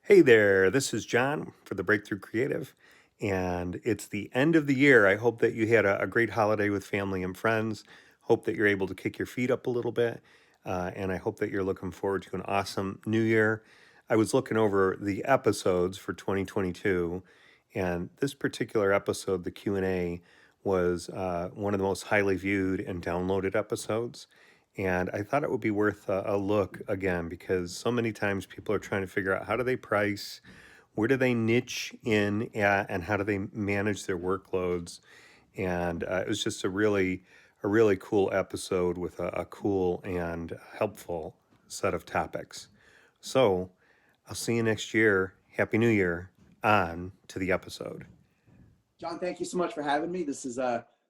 Hey there, this is John for the Breakthrough Creative, and it's the end of the year. I hope that you had a great holiday with family and friends. Hope that you're able to kick your feet up a little bit, and I hope that you're looking forward to an awesome new year. I was looking over the episodes for 2022, and this particular episode, the Q&A, was one of the most highly viewed and downloaded episodes. And I thought it would be worth a look again because so many times people are trying to figure out how do they price, where do they niche in at, and how do they manage their workloads. And it was just a really cool episode with a cool and helpful set of topics. So I'll see you next year. Happy New Year. On to the episode. John, thank you so much for having me. This is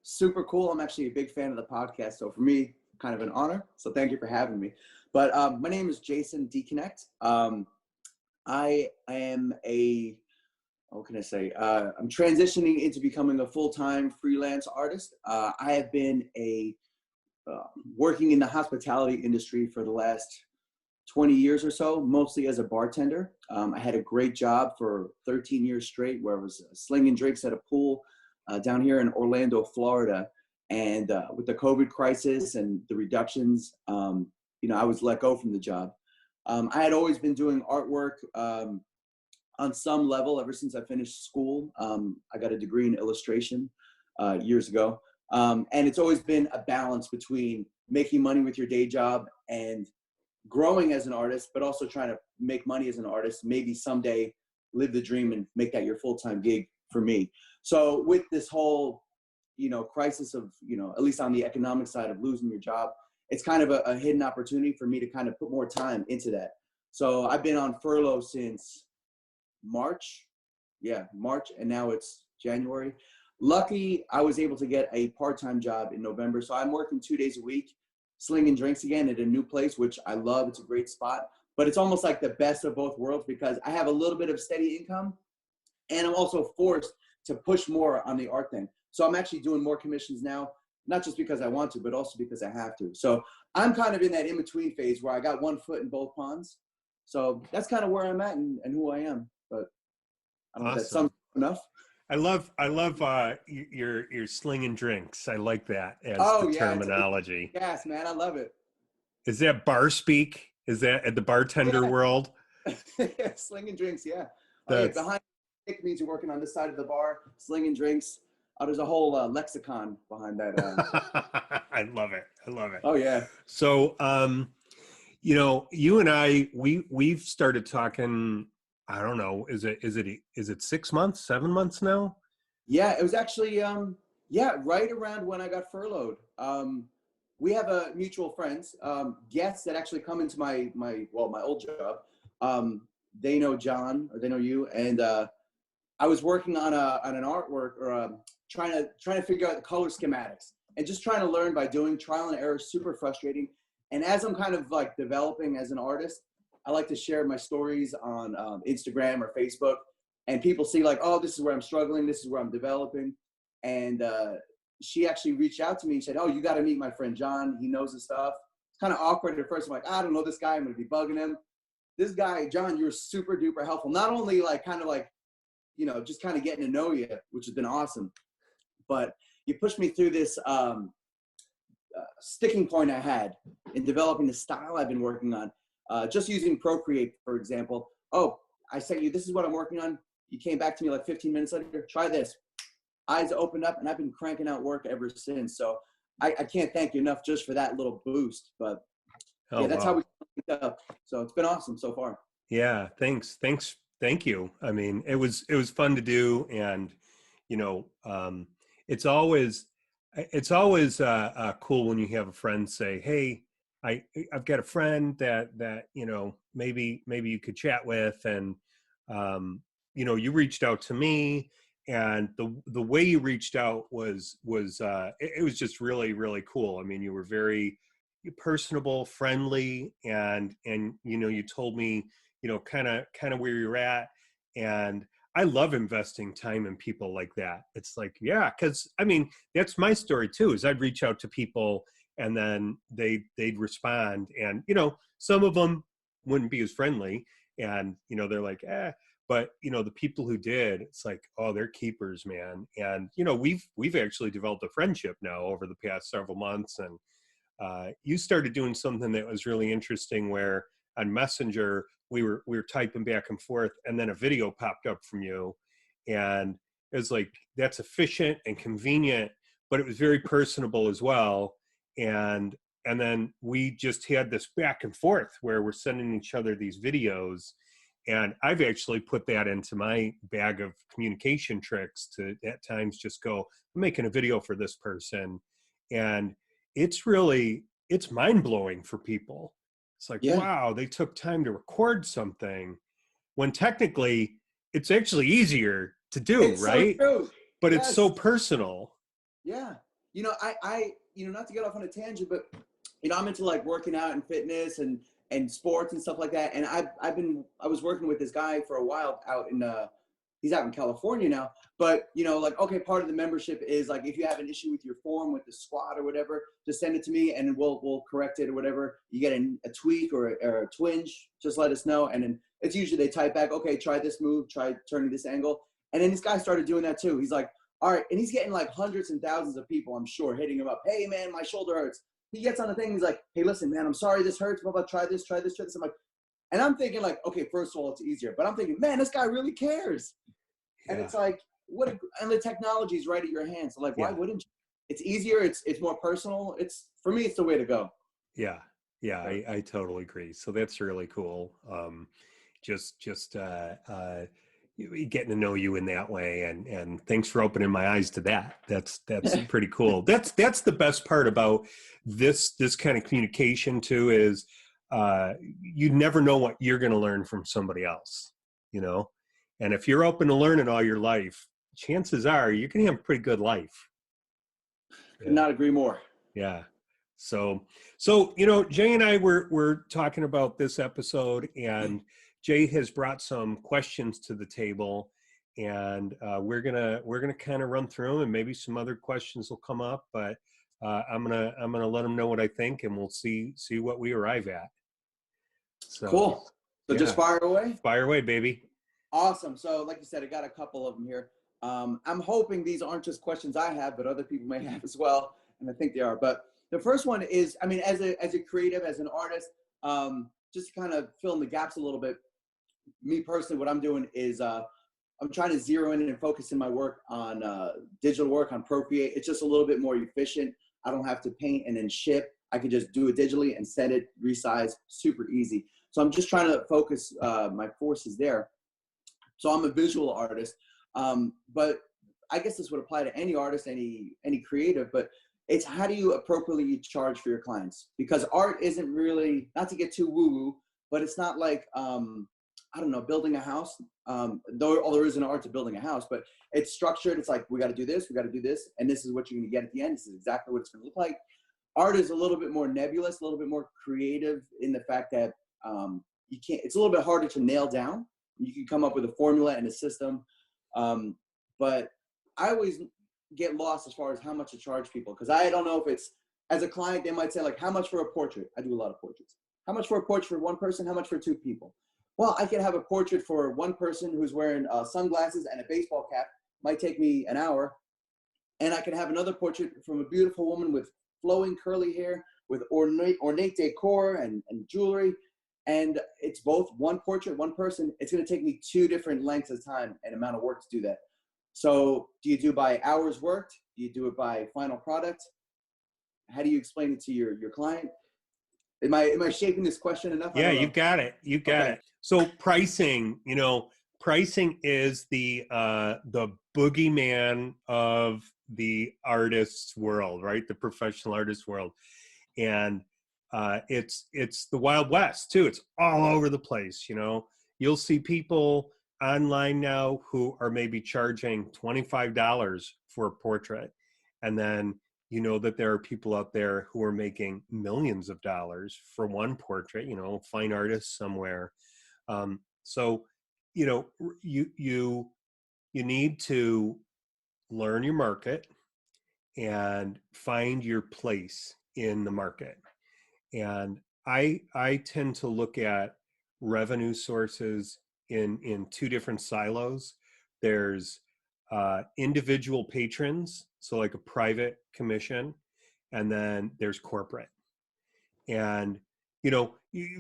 super cool. I'm actually a big fan of the podcast. So for me, kind of an honor. So thank you for having me. But my name is Jason D. Knegt. I am what can I say? I'm transitioning into becoming a full-time freelance artist. I have been working in the hospitality industry for the last 20 years or so, mostly as a bartender. I had a great job for 13 years straight where I was slinging drinks at a pool down here in Orlando, Florida. And with the COVID crisis and the reductions, I was let go from the job. I had always been doing artwork on some level ever since I finished school. I got a degree in illustration years ago. And it's always been a balance between making money with your day job and growing as an artist, but also trying to make money as an artist, maybe someday live the dream and make that your full-time gig for me. So with this whole, crisis of, at least on the economic side of losing your job, it's kind of a hidden opportunity for me to kind of put more time into that. So I've been on furlough since March. Yeah, March, and now it's January. Lucky, I was able to get a part-time job in November. So I'm working 2 days a week, slinging drinks again at a new place, which I love. It's a great spot, but it's almost like the best of both worlds because I have a little bit of steady income and I'm also forced to push more on the art thing. So I'm actually doing more commissions now, not just because I want to, but also because I have to. So I'm kind of in that in-between phase where I got one foot in both ponds. So that's kind of where I'm at and who I am. But I don't know if that sums Awesome. enough. I love your slinging drinks. I like that as the Oh yeah, it's terminology. gas, man. I love it. Is that bar speak? Is that at the bartender Yeah, world? slinging drinks. Yeah. Oh yeah, That's behind it means you're working on this side of the bar, slinging drinks. There's a whole lexicon behind that. I love it. I love it. Oh yeah. So, you and I, we've started talking. I don't know. Is it 6 months, 7 months now? Yeah, it was actually yeah, right around when I got furloughed. We have a mutual friends, guests that actually come into my old job. They know John or they know you, and I was working on an artwork or trying to figure out the color schematics and just trying to learn by doing trial and error. Super frustrating. And as I'm kind of like developing as an artist, I like to share my stories on Instagram or Facebook, and people see like, oh, this is where I'm struggling, this is where I'm developing. And she actually reached out to me and said, oh, you got to meet my friend John. He knows his stuff. It's kind of awkward at first. I'm like, I don't know this guy. I'm going to be bugging him. This guy, John, you're super duper helpful. Not only like kind of like, just kind of getting to know you, which has been awesome, but you pushed me through this sticking point I had in developing the style I've been working on. Just using Procreate, for example. Oh, I sent you, this is what I'm working on. You came back to me like 15 minutes later, try this. Eyes opened up and I've been cranking out work ever since. So I can't thank you enough just for that little boost, but Oh, yeah, that's how wow. we picked up. So it's been awesome so far. Yeah. Thanks. Thank you. I mean, it was fun to do, and you know, um, it's always cool when you have a friend say, "Hey, I've got a friend that maybe you could chat with," and you reached out to me, and the way you reached out it was just really cool. I mean, you were very personable, friendly, and you told me kind of where you're at, and I love investing time in people like that. It's like, yeah, because I mean, that's my story too, is I'd reach out to people and then they'd respond, and some of them wouldn't be as friendly, and they're like, but the people who did, it's like, oh, they're keepers, man. And we've actually developed a friendship now over the past several months. And you started doing something that was really interesting, where on Messenger we were typing back and forth, and then a video popped up from you, and it was like, that's efficient and convenient, but it was very personable as well. And then we just had this back and forth where we're sending each other these videos, and I've actually put that into my bag of communication tricks to at times just go, I'm making a video for this person. And it's mind-blowing for people. It's like, Yeah, wow, they took time to record something, when technically it's actually easier to do, it's so right? true. But it's so Yes. personal. Yeah. Not to get off on a tangent, but I'm into like working out and fitness and sports and stuff like that. And I was working with this guy for a while out in he's out in California now. But like, okay, part of the membership is like, if you have an issue with your form with the squat or whatever, just send it to me and we'll correct it or whatever. You get a tweak or a twinge, just let us know. And then it's usually they type back, okay, try this move, try turning this angle. And then this guy started doing that too. He's like, all right, and he's getting like hundreds and thousands of people, I'm sure, hitting him up. Hey man, my shoulder hurts. He gets on the thing, he's like, hey, listen, man, I'm sorry this hurts, blah, blah, try this, try this, try this. I'm like, and I'm thinking like, okay, first of all, it's easier. But I'm thinking, man, this guy really cares. And Yeah. it's like, and the technology is right at your hands. So like, why Yeah. wouldn't you? It's easier, it's more personal. For me, it's the way to go. Yeah. Yeah. So, I totally agree. So that's really cool. Just getting to know you in that way, and thanks for opening my eyes to that. That's pretty cool. That's the best part about this kind of communication too, is you never know what you're going to learn from somebody else, you know. And if you're open to learning all your life, chances are you can have a pretty good life. could Yeah. not agree more. Yeah. So Jay and I were talking about this episode, and Jay has brought some questions to the table, and we're gonna kind of run through them, and maybe some other questions will come up, but I'm gonna let him know what I think, and we'll see what we arrive at. So Cool. So just yeah, fire away. fire away, baby. Awesome. So like you said, I got a couple of them here. I'm hoping these aren't just questions I have, but other people may have as well. And I think they are. But the first one is, I mean, as a creative, as an artist, just to kind of fill in the gaps a little bit, me personally, what I'm doing is I'm trying to zero in and focus in my work on digital work on Procreate. It's just a little bit more efficient. I don't have to paint and then ship. I can just do it digitally and send it, resize, super easy. So I'm just trying to focus my forces there. So I'm a visual artist, but I guess this would apply to any artist, any creative. But it's, how do you appropriately charge for your clients? Because art isn't really, not to get too woo woo, but it's not like I don't know, building a house. Though all there is an art to building a house, but it's structured. It's like, we got to do this, we got to do this, and this is what you're going to get at the end. This is exactly what it's going to look like. Art is a little bit more nebulous, a little bit more creative in the fact that you can't. It's a little bit harder to nail down. You can come up with a formula and a system, but I always get lost as far as how much to charge people, because I don't know if it's, as a client they might say like, how much for a portrait? I do a lot of portraits. How much for a portrait for one person? How much for two people? Well, I could have a portrait for one person who's wearing sunglasses and a baseball cap. Might take me an hour. And I could have another portrait from a beautiful woman with flowing curly hair, with ornate decor and jewelry. And it's both one portrait, one person. It's going to take me two different lengths of time and amount of work to do that. So do you do by hours worked? Do you do it by final product? How do you explain it to your client? Am I shaping this question enough? I Yeah, don't you know. got it. You got Okay. it. So pricing, pricing is the boogeyman of the artist's world, right? The professional artist world. And it's the Wild West too. It's all over the place. You'll see people online now who are maybe charging $25 for a portrait, and then that there are people out there who are making millions of dollars for one portrait, fine artists somewhere. So you need to learn your market and find your place in the market. And I tend to look at revenue sources in two different silos. There's individual patrons, so like a private commission, and then there's corporate. And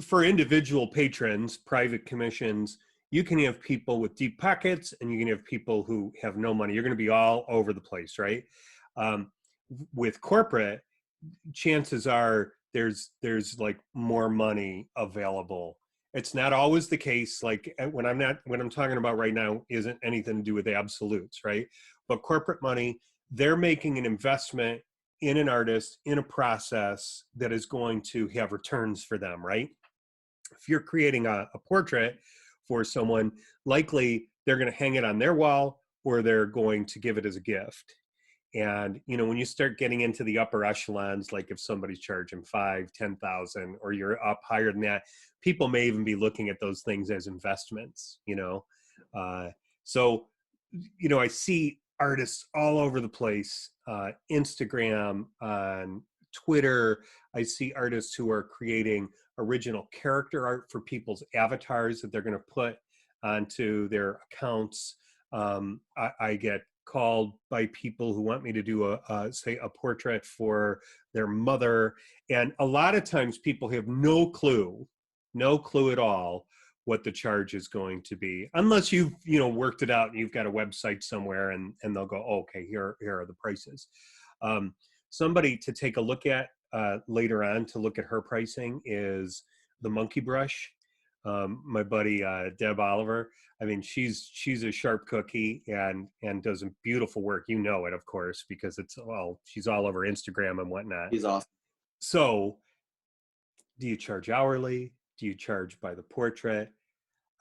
for individual patrons, private commissions, you can have people with deep pockets and you can have people who have no money. You're going to be all over the place, right? um, with corporate, chances are there's like more money available. It's not always the case. Like when I'm talking about right now isn't anything to do with absolutes, right? But corporate money, they're making an investment in an artist, in a process that is going to have returns for them, right? If you're creating a portrait for someone, likely they're going to hang it on their wall or they're going to give it as a gift. And when you start getting into the upper echelons, like if somebody's charging 5, 10,000, or you're up higher than that, people may even be looking at those things as investments. So I see artists all over the place, Instagram, on Twitter. I see artists who are creating original character art for people's avatars that they're going to put onto their accounts. I get called by people who want me to do say a portrait for their mother. And a lot of times people have no clue at all what the charge is going to be, unless you've worked it out and you've got a website somewhere and they'll go, oh, okay, here are the prices. Somebody to take a look at later on to look at her pricing is the Monkey Brush. My buddy Deb Oliver. I mean, she's a sharp cookie and does some beautiful work. You know it, of course, because she's all over Instagram and whatnot. He's awesome. So, do you charge hourly? Do you charge by the portrait?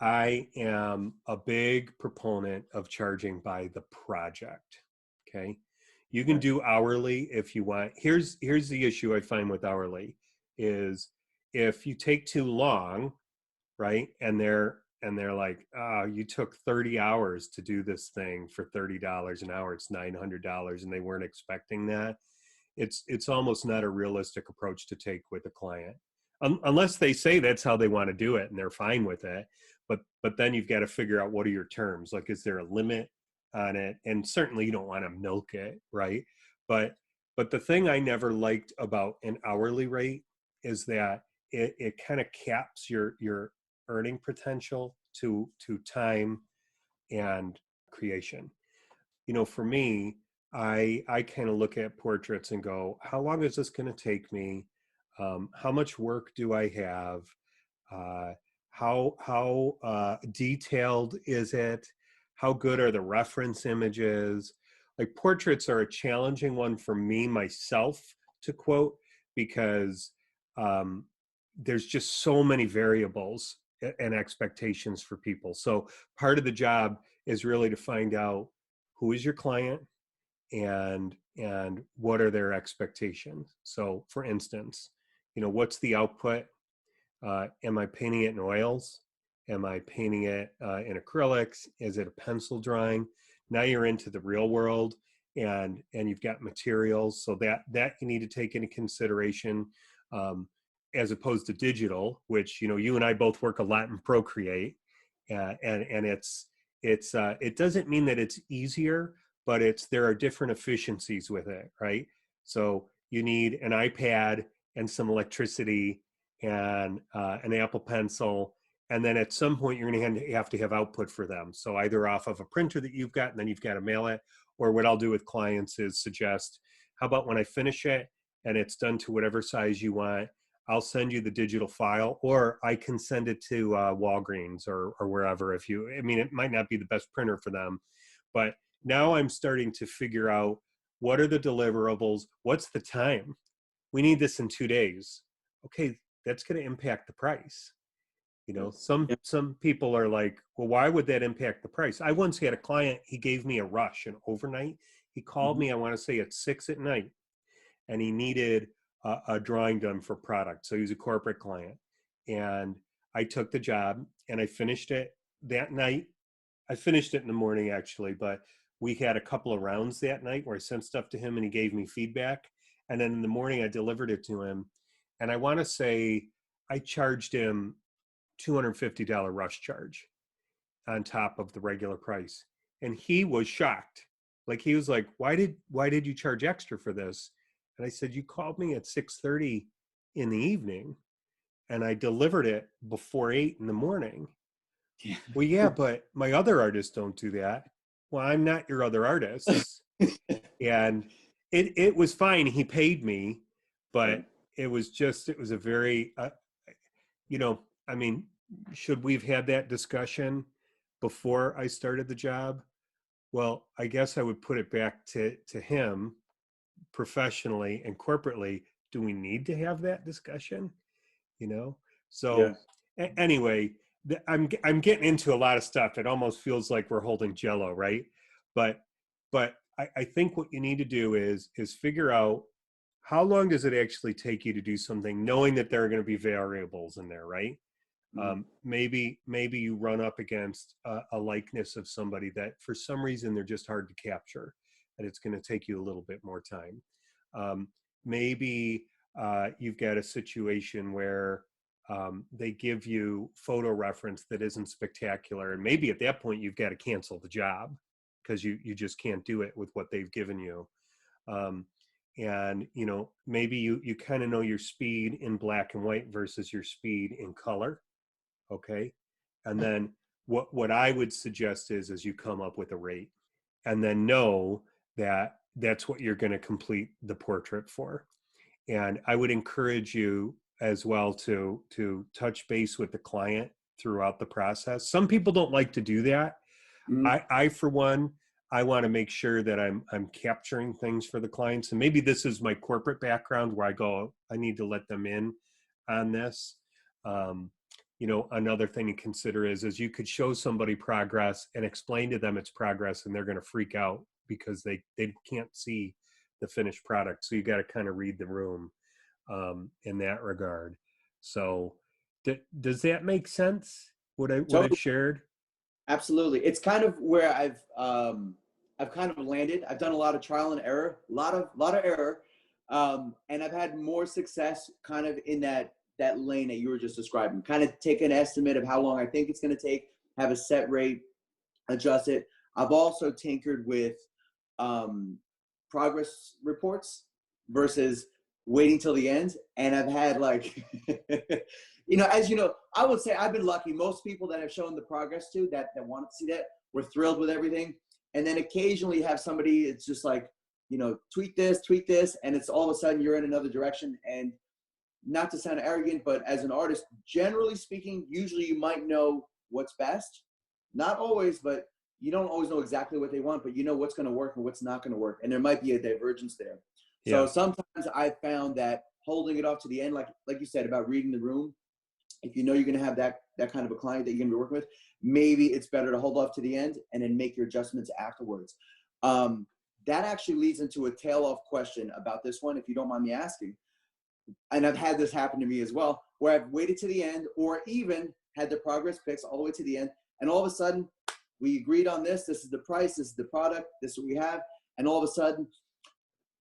I am a big proponent of charging by the project. Okay, you can do hourly if you want. Here's the issue I find with hourly is if you take too long, right? And they're like, oh, you took 30 hours to do this thing for $30 an hour. It's $900, and they weren't expecting that. It's almost not a realistic approach to take with a client, unless they say that's how they want to do it and they're fine with it. But then you've got to figure out, what are your terms? Like, is there a limit on it? And certainly you don't want to milk it, right? But the thing I never liked about an hourly rate is that it kind of caps your earning potential to time and creation. For me, I kind of look at portraits and go, how long is this going to take me? How much work do I have? How detailed is it? How good are the reference images? Like, portraits are a challenging one for me myself to quote, because there's just so many variables and expectations for people. So part of the job is really to find out who is your client and what are their expectations. So for instance, what's the output? Am I painting it in oils? Am I painting it in acrylics? Is it a pencil drawing? Now you're into the real world, and you've got materials, so that you need to take into consideration, as opposed to digital, which you and I both work a lot in Procreate, and it doesn't mean that it's easier, but there are different efficiencies with it, right? So you need an iPad and some electricity and an Apple Pencil, and then at some point you're going to have to have output for them. So either off of a printer that you've got, and then you've got to mail it, or what I'll do with clients is suggest, how about when I finish it and it's done to whatever size you want, I'll send you the digital file, or I can send it to Walgreens or wherever. It might not be the best printer for them, but now I'm starting to figure out, what are the deliverables? What's the time? We need this in 2 days. Okay, that's going to impact the price. Some people are like, well, why would that impact the price? I once had a client, he gave me a rush, an overnight. He called me, I want to say at 6 p.m, and he needed a drawing done for product. So he was a corporate client. And I took the job and I finished it that night. I finished it in the morning, actually, but we had a couple of rounds that night where I sent stuff to him and he gave me feedback. And then in the morning, I delivered it to him. And I want to say I charged him $250 rush charge on top of the regular price. And he was shocked. Like, he was like, why did you charge extra for this? And I said, you called me at 6:30 in the evening and I delivered it before 8 in the morning. Yeah. Well, yeah, but my other artists don't do that. Well, I'm not your other artists. And it was fine. He paid me, but Right. it was a very, you know, I mean, should we've had that discussion before I started the job? Well, I guess I would put it back to him professionally and corporately. Do we need to have that discussion? You know? Yeah. So anyway, I'm getting into a lot of stuff. It almost feels like we're holding Jello, right? But I think what you need to do is figure out how long does it actually take you to do something, knowing that there are going to be variables in there, right? Mhm. Maybe you run up against a likeness of somebody that for some reason they're just hard to capture, and it's going to take you a little bit more time. Um, maybe you've got a situation where they give you photo reference that isn't spectacular, and maybe at that point you've got to cancel the job because you just can't do it with what they've given you. Um, and maybe you kind of know your speed in black and white versus your speed in color. Okay. And then what I would suggest is you come up with a rate and then know that that's what you're going to complete the portrait for. And I would encourage you as well to touch base with the client throughout the process. Some people don't like to do that. Mhm. I for one, I want to make sure that I'm capturing things for the clients. And maybe this is my corporate background where I go, I need to let them in on this. Um, another thing to consider is you could show somebody progress and explain to them it's progress, and they're going to freak out because they can't see the finished product. So you got to kind of read the room in that regard. So does that make sense? What I've Totally. shared? Absolutely. It's kind of where I've kind of landed. I've done a lot of trial and error, a lot of error, and I've had more success kind of in that lane that you were just describing. Kind of take an estimate of how long I think it's going to take, have a set rate, adjust it. I've also tinkered with um, progress reports versus waiting till the end. And I've had like, as you know, I would say I've been lucky. Most people that I've shown the progress to that wanted to see that were thrilled with everything. And then occasionally you have somebody, it's just like, tweak this, and it's all of a sudden you're in another direction. And not to sound arrogant, but as an artist, generally speaking, usually you might know what's best. Not always, but you don't always know exactly what they want, but you know what's going to work and what's not going to work. And there might be a divergence there. So Yeah. sometimes I found that holding it off to the end, like you said about reading the room, if you know you're going to have that kind of a client that you're going to be working with, maybe it's better to hold off to the end and then make your adjustments afterwards. That actually leads into a tail off question about this one, if you don't mind me asking. And I've had this happen to me as well, where I've waited to the end or even had the progress picks all the way to the end. And all of a sudden, we agreed on this. This is the price. This is the product. This is what we have. And all of a sudden,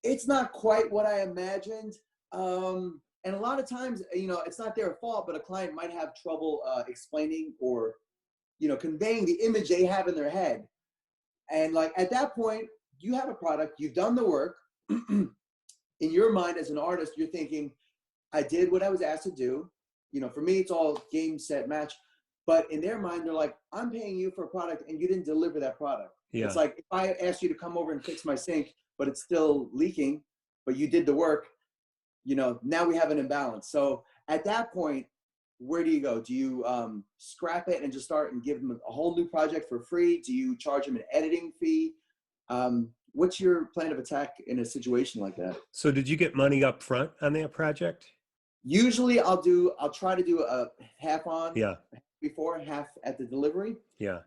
it's not quite what I imagined. And a lot of times, it's not their fault, but a client might have trouble explaining or, conveying the image they have in their head. And like at that point, you have a product, you've done the work. In your mind as an artist, you're thinking, I did what I was asked to do. For me, it's all game, set, match. But in their mind, they're like, I'm paying you for a product and you didn't deliver that product. It's Yeah. like if I asked you to come over and fix my sink, but it's still leaking, but you did the work, now we have an imbalance. So at that point, where do you go? Do you scrap it and just start and give them a whole new project for free? Do you charge them an editing fee? What's your plan of attack in a situation like that? So did you get money up front on that project? Usually I'll try to do a half on Yeah. before, half at the delivery. Yeah.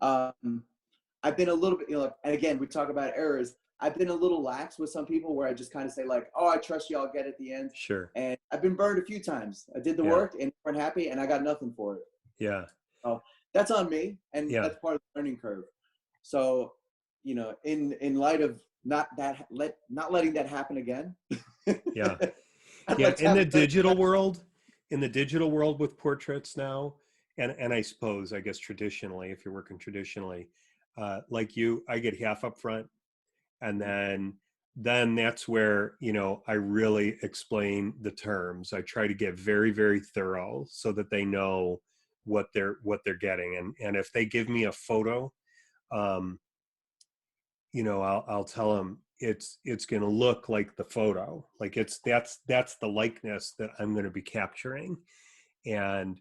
I've been a little bit, and again, we talk about errors. I've been a little lax with some people where I just kind of say like, oh, I trust you, I'll get it at the end. Sure. And I've been burned a few times. I did the Yeah. work and weren't happy and I got nothing for it. Yeah. So that's on me. And Yeah. that's part of the learning curve. So, in light of not letting that happen again. Yeah. I'd Yeah. like to have a better In the digital world with portraits now, and I suppose, I guess traditionally, if you're working traditionally, like you, I get half up front, and then that's where, you know, I really explain the terms. I try to get very, very thorough so that they know what they're getting. And if they give me a photo, um, you know, I'll tell them it's going to look like the photo, like that's the likeness that I'm going to be capturing. And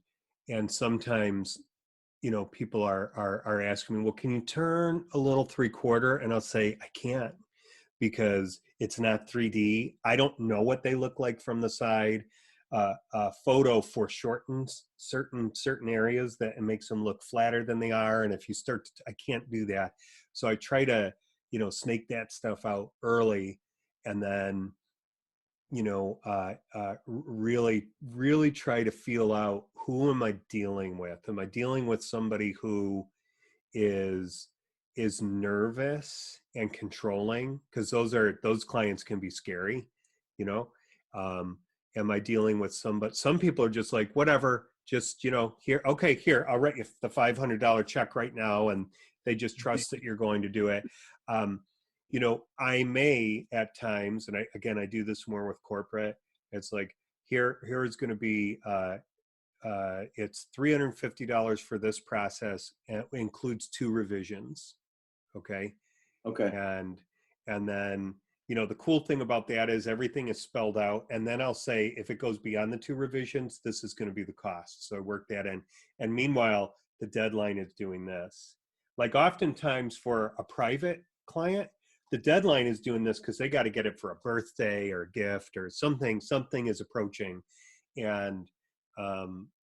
sometimes, you know, people are asking me, well, can you turn a little 3/4? And I'll say, I can't, because it's not 3D. I don't know what they look like from the side. A photo foreshortens certain areas that it makes them look flatter than they are. And if you start to, I can't do that. So I try to, you know, snake that stuff out early, and then, you know, really try to feel out, who am I dealing with? Am I dealing with somebody who is nervous and controlling? Because those clients can be scary, you know. Am I dealing with some people are just like, whatever, just, you know, here, okay, here, I'll write you the $500 check right now, and they just trust that you're going to do it. um, you know, I may at times, and I do this more with corporate, it's like, here is going to be it's $350 for this process, and it includes 2 revisions. Okay. Okay. And then, you know, the cool thing about that is everything is spelled out. And then I'll say, if it goes beyond the 2 revisions, this is going to be the cost. So I work that in. And meanwhile, the deadline is doing this. Like oftentimes for a private client, the deadline is doing this because they got to get it for a birthday or a gift or something is approaching. And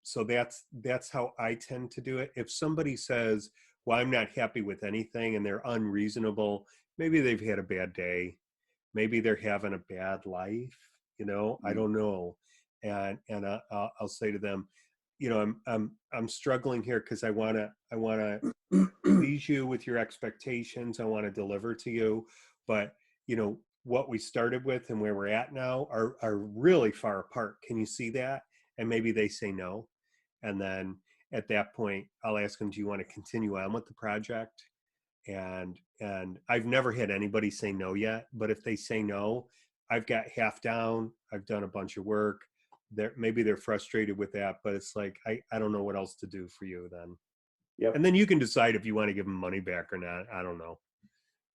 so that's how I tend to do it. If somebody says, well, I'm not happy with anything, and they're unreasonable, maybe they've had a bad day, maybe they're having a bad life, you know, I don't know. And I'll say to them, you know, I'm struggling here because I want to please you with your expectations. I want to deliver to you, but, you know, what we started with and where we're at now are really far apart. Can you see that? And maybe they say no. And then at that point, I'll ask them, do you want to continue on with the project? And I've never had anybody say no yet, but if they say no, I've got half down, I've done a bunch of work. Maybe they're frustrated with that, but it's like, I don't know what else to do for you then. Yep. And then you can decide if you want to give them money back or not. I don't know.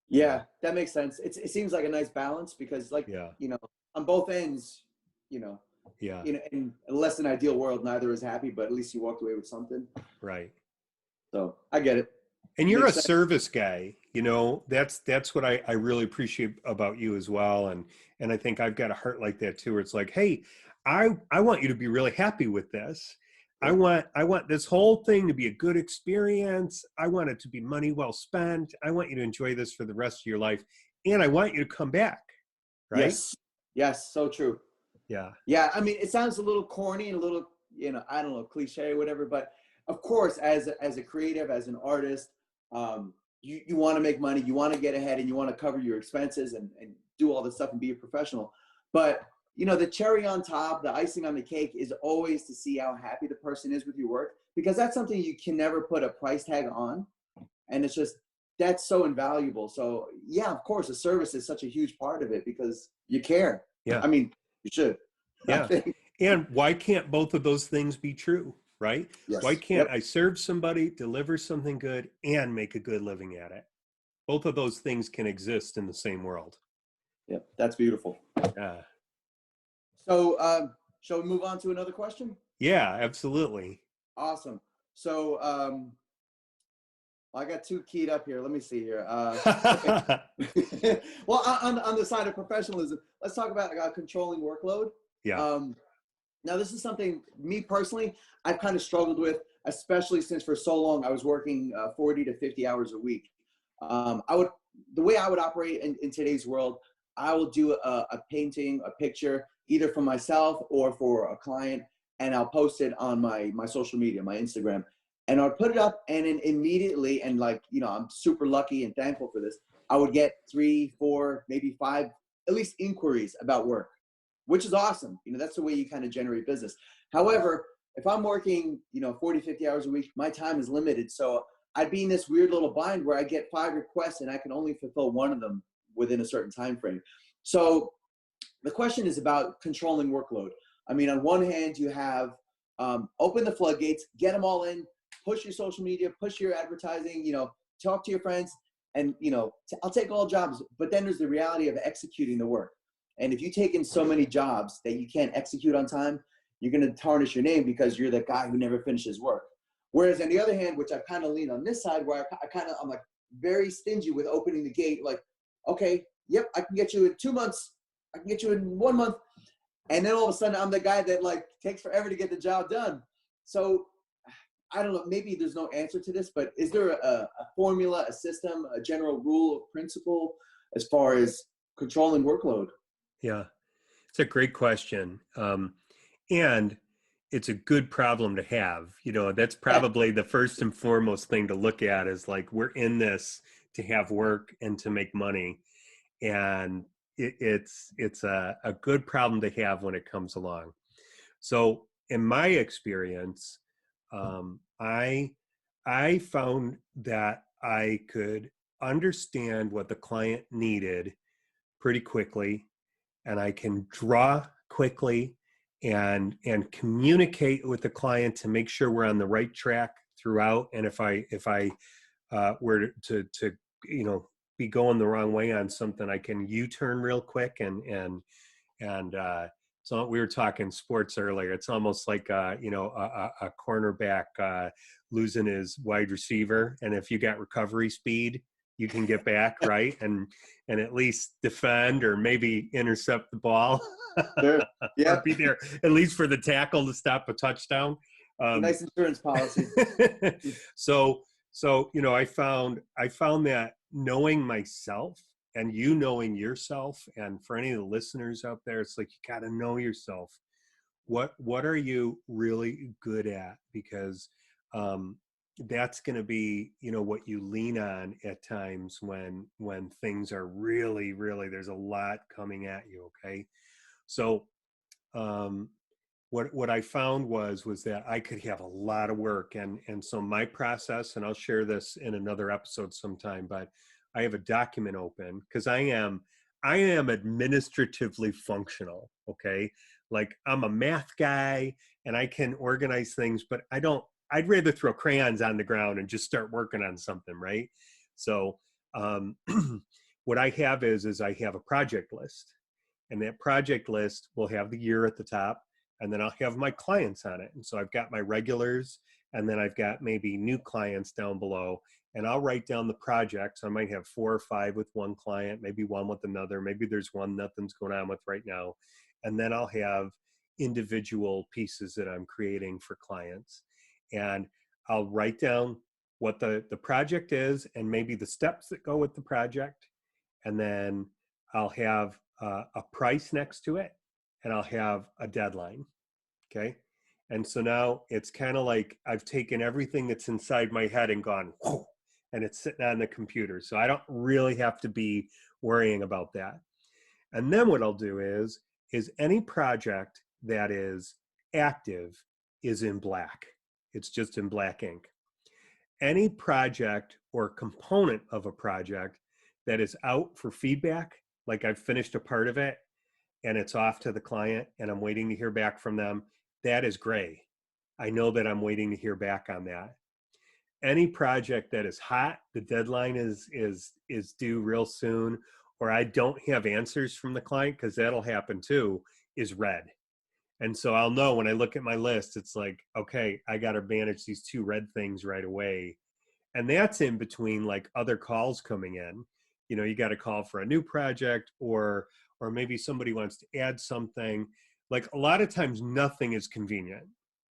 Yeah, that makes sense. It seems like a nice balance because, like, Yeah. you know, on both ends, you know, Yeah. in a less than ideal world, neither is happy, but at least you walked away with something. Right. So I get it. And you're a Makes sense. service guy, you know, that's what I really appreciate about you as well. And I think I've got a heart like that too, where it's like, hey, I want you to be really happy with this. I Yep. want this whole thing to be a good experience. I want it to be money well spent. I want you to enjoy this for the rest of your life. And I want you to come back. Right? Yes. Yes. So true. Yeah. Yeah. I mean, it sounds a little corny and a little, you know, I don't know, cliche or whatever, but of course, as a creative, as an artist, you want to make money, you want to get ahead, and you want to cover your expenses and do all this stuff and be a professional. But, you know, the cherry on top, the icing on the cake is always to see how happy the person is with your work, because that's something you can never put a price tag on. And it's just, that's so invaluable. So yeah, of course, the service is such a huge part of it because you care. Yeah. I mean, you should. I Yeah. think. And why can't both of those things be true? Right? Why Yes. can't Yep. I serve somebody, deliver something good, and make a good living at it? Both of those things can exist in the same world. Yep. That's beautiful. Yeah. So, shall we move on to another question? Yeah, absolutely. Awesome. So, I got 2 keyed up here. Let me see here. Okay. Well, on the side of professionalism, let's talk about controlling workload. Yeah. Now, this is something, me personally, I've kind of struggled with, especially since for so long I was working 40 to 50 hours a week. The way I would operate in today's world, I will do a painting, a picture, either for myself or for a client, and I'll post it on my social media, my Instagram. And I'll put it up, and then immediately, and like, you know, I'm super lucky and thankful for this, I would get 3, 4, maybe 5, at least inquiries about work, which is awesome. You know, that's the way you kind of generate business. However, if I'm working, 40, 50 hours a week, my time is limited. So I'd be in this weird little bind where I get 5 requests and I can only fulfill one of them within a certain time frame. So the question is about controlling workload. I mean, on one hand, you have open the floodgates, get them all in, push your social media, push your advertising, talk to your friends, and I'll take all jobs. But then there's the reality of executing the work. And if you take in so many jobs that you can't execute on time, you're going to tarnish your name because you're the guy who never finishes work. Whereas on the other hand, which I kind of lean on this side, where I'm like very stingy with opening the gate. Like, okay, yep, I can get you in 2 months. I can get you in 1 month. And then all of a sudden I'm the guy that like takes forever to get the job done. So I don't know, maybe there's no answer to this, but is there a formula, a system, a general rule or principle as far as controlling workload? Yeah, it's a great question. And it's a good problem to have. That's Yeah, probably the first and foremost thing to look at is like, we're in this to have work and to make money. And it's a good problem to have when it comes along. So in my experience, I found that I could understand what the client needed pretty quickly, and I can draw quickly and communicate with the client to make sure we're on the right track throughout. And if I were to be going the wrong way on something, I can U-turn real quick and so we were talking sports earlier. It's almost like a cornerback losing his wide receiver, and if you got recovery speed, you can get back right and at least defend or maybe intercept the ball sure. or Yeah, be there at least for the tackle to stop a touchdown. it's a Um, nice insurance policy. so I found that knowing myself and knowing yourself, and for any of the listeners out there, it's like you got to know yourself. What are you really good at? Because that's going to be what you lean on at times when things are really there's a lot coming at you. Okay, so um, what I found was that I could have a lot of work, and so my process, and I'll share this in another episode sometime, but I have a document open because I am administratively functional. Okay, like I'm a math guy and I can organize things, but I'd rather throw crayons on the ground and just start working on something, right? So um, what I have is I have a project list, and that project list will have the year at the top, and then I'll have my clients on it. And so I've got my regulars, and then I've got maybe new clients down below, and I'll write down the projects. I might have 4 or 5 with one client, maybe one with another, maybe there's one nothing's going on with right now. And then I'll have individual pieces that I'm creating for clients. And I'll write down what the project is and maybe the steps that go with the project. And then I'll have a price next to it, and I'll have a deadline. Okay. And so now it's kind of like I've taken everything that's inside my head and gone, whoo, and it's sitting on the computer. So I don't really have to be worrying about that. And then what I'll do is any project that is active is in black. It's just in black ink. Any project or component of a project that is out for feedback, like I've finished a part of it and it's off to the client and I'm waiting to hear back from them, that is gray. I know that I'm waiting to hear back on that. Any project that is hot, the deadline is due real soon, or I don't have answers from the client, because that'll happen too, is red. And so I'll know when I look at my list, it's like, okay, I got to manage these 2 red things right away. And that's in between like other calls coming in. You got to call for a new project, or maybe somebody wants to add something. Like a lot of times nothing is convenient,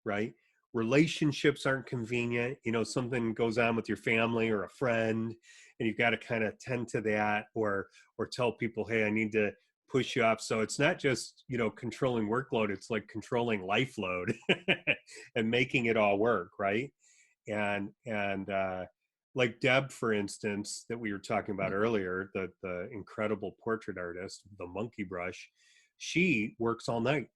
right? Relationships aren't convenient. Something goes on with your family or a friend, and you've got to kind of tend to that, or tell people, hey, I need to push you off. So it's not just controlling workload, it's like controlling life load and making it all work, right? And like Deb, for instance, that we were talking about earlier, the incredible portrait artist, the monkey brush, she works all night.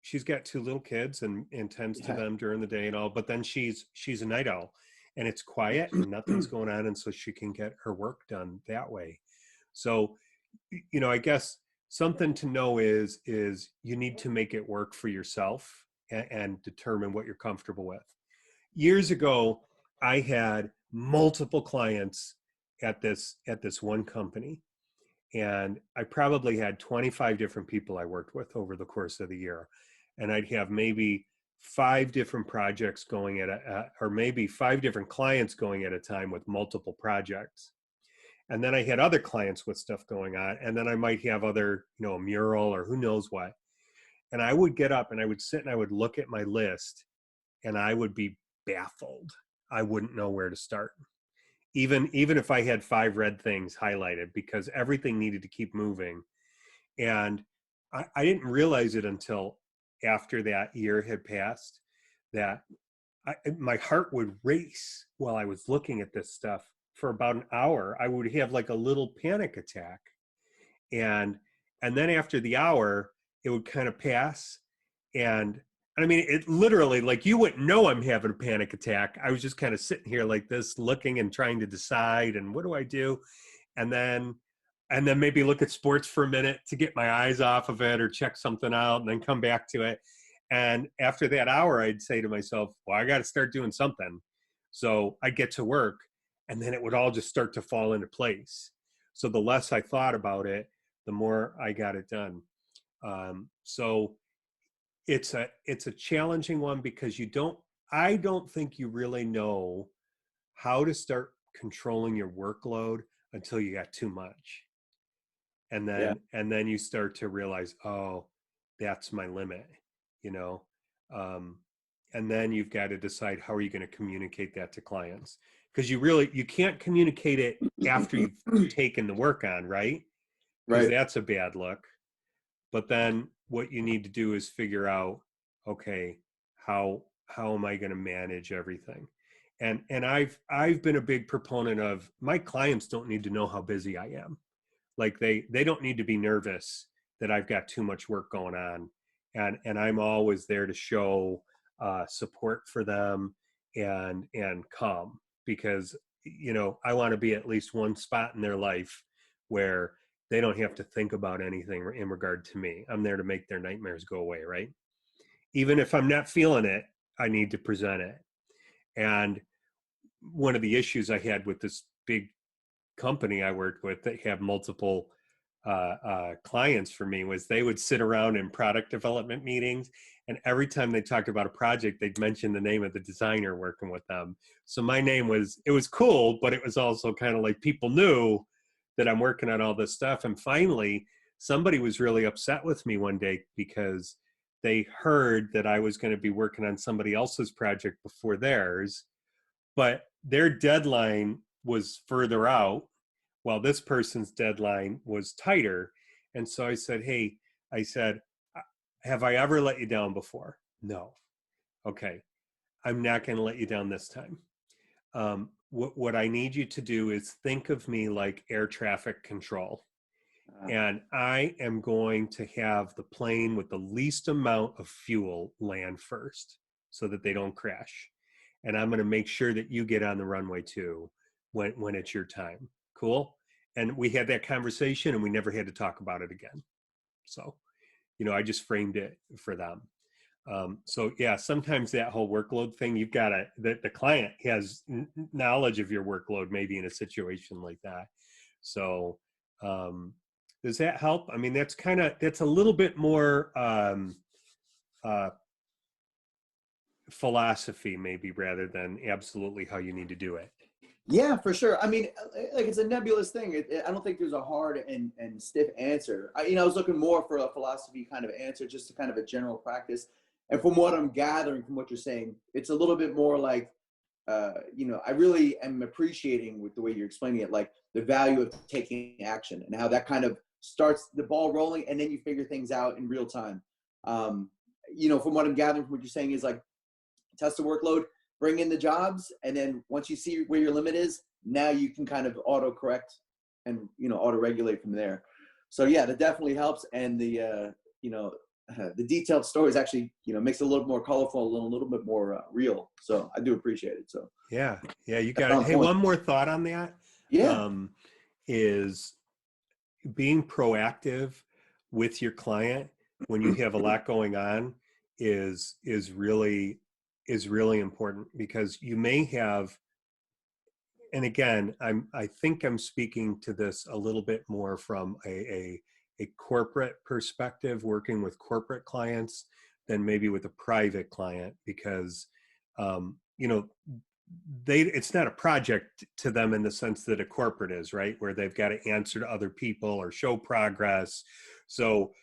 she's got two little kids and tends to Yeah. them during the day and all, but then she's a night owl, and it's quiet and nothing's going on, and so she can get her work done that way. So, I guess something to know is you need to make it work for yourself, and determine what you're comfortable with. Years ago, I had multiple clients at this one company, and I probably had 25 different people I worked with over the course of the year, and I'd have maybe five different projects going or maybe five different clients going at a time with multiple projects. And then I had other clients with stuff going on, and then I might have other, a mural or who knows what. And I would get up and I would sit and I would look at my list, and I would be baffled. I wouldn't know where to start. Even if I had five red things highlighted, because everything needed to keep moving. And I didn't realize it until after that year had passed, that my heart would race while I was looking at this stuff for about an hour. I would have like a little panic attack. And and then after the hour, it would kind of pass. And I mean, it literally, like, you wouldn't know I'm having a panic attack. I was just kind of sitting here like this, looking and trying to decide, and what do I do? And then and then maybe look at sports for a minute to get my eyes off of it, or check something out, and then come back to it. And after that hour, I'd say to myself, well, I got to start doing something. So I get to work, and then it would all just start to fall into place. So the less I thought about it, the more I got it done. So it's a challenging one, because I don't think you really know how to start controlling your workload until you got too much. and Yeah. then and then you start to realize, oh, that's my limit, you know um, and then you've got to decide, how are you going to communicate that to clients? Because you can't communicate it after you've taken the work on, right? Because Right. that's a bad look. But then what you need to do is figure out, okay, how am I going to manage everything? And I've been a big proponent of, my clients don't need to know how busy I am. Like, they don't need to be nervous that I've got too much work going on. And I'm always there to show support for them, and calm, because I want to be at least one spot in their life where they don't have to think about anything in regard to me. I'm there to make their nightmares go away, right? Even if I'm not feeling it, I need to present it. And one of the issues I had with this big company I worked with that had multiple clients for me was, they would sit around in product development meetings, and every time they talked about a project, they'd mention the name of the designer working with them. So my name it was cool, but it was also kind of like, people knew that I'm working on all this stuff. And finally, somebody was really upset with me one day, because they heard that I was going to be working on somebody else's project before theirs, but their deadline was further out, while this person's deadline was tighter. And so I said, hey, I said, have I ever let you down before? No. Okay. I'm not going to let you down this time. What I need you to do is think of me like air traffic control. Uh, And I am going to have the plane with the least amount of fuel land first, so that they don't crash. And I'm going to make sure that you get on the runway too, when it's your time. Cool. And we had that conversation, and we never had to talk about it again. So, I just framed it for them. So yeah, sometimes that whole workload thing, you've got to, the client has knowledge of your workload, maybe in a situation like that. So, does that help? I mean, that's a little bit more uh, philosophy, maybe, rather than absolutely how you need to do it. yeah, for sure. I mean, like, it's a nebulous thing. I don't think there's a hard and stiff answer. I was looking more for a philosophy kind of answer, just to kind of a general practice. And from what I'm gathering from what you're saying, it's a little bit more like, I really am appreciating, with the way you're explaining it, like the value of taking action, and how that kind of starts the ball rolling, and then you figure things out in real time. From what I'm gathering from what you're saying is, like, test the workload, bring in the jobs, and then once you see where your limit is, now you can kind of auto correct and auto regulate from there. So yeah, that definitely helps. And the the detailed stories actually, makes it a little more colorful, a little bit more real. So I do appreciate it. So Yeah. Yeah. You that's got it. on Hey, point. one more thought on that, Yeah. um, is being proactive with your client when you have a lot going on is really important, because you may have, and again, I think I'm speaking to this a little bit more from a corporate perspective, working with corporate clients, than maybe with a private client, because you know, it's not a project to them in the sense that a corporate is, right, where they've got to answer to other people or show progress. So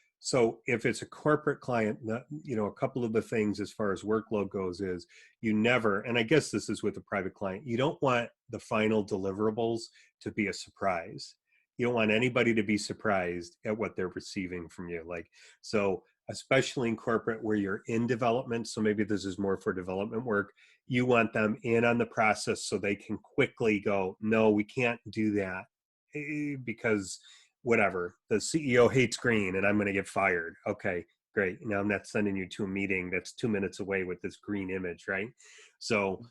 if it's a corporate client, a couple of the things as far as workload goes is, you never, and I guess this is with a private client, you don't want the final deliverables to be a surprise. You don't want anybody to be surprised at what they're receiving from you. Like, so especially in corporate where you're in development, so maybe this is more for development work, you want them in on the process so they can quickly go, no, we can't do that, because whatever, the CEO hates green and I'm going to get fired. Okay, great. Now I'm not sending you to a meeting that's 2 minutes away with this green image, right? So,